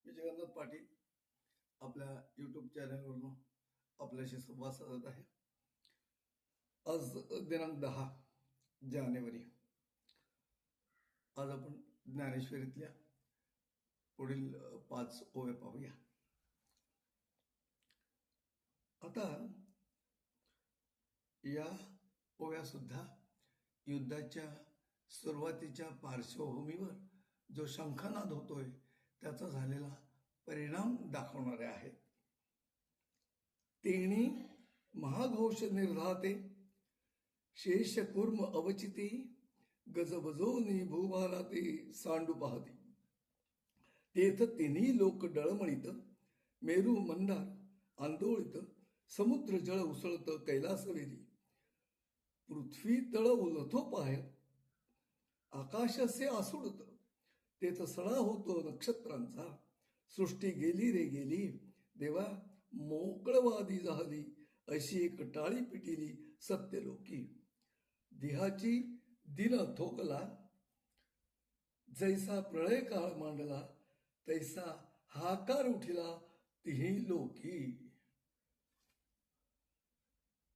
मी जगन्नाथ पाटील आपल्या यूट्यूब चॅनलवरून आपल्याशी संवाद साधत आहे. आज दिनांक 10 जानेवारी. आज आपण ज्ञानेश्वरीतल्या पुढील 5 ओव्या पाहूया. आता या ओव्या सुद्धा युद्धाच्या सुरुवातीच्या पार्श्वभूमीवर जो शंखनाद होतोय त्याचा झालेला परिणाम दाखवणारे आहेत. तेणी महाघोष निर्धाते शेषकूर्म अवचिते गजबजोनी भूभाराते सांडू पाहती. तेथ तिन्ही लोक डळमळीत, मेरू मंदार आंदोळित, समुद्र जळ उसळत कैलासवेरी, पृथ्वी तळ उलथो पाय, आकाशसे आसुडत, तेथ सडा होतो नक्षत्रांचा, सृष्टी गेली रे गेली, देवा मोकळवादी झाली, अशी एक टाळी पिटिली सत्यलोकी. दिहाची दिन थोकला, जैसा प्रळय काळ मांडला, तैसा हाकार उठिला तिही लोकी.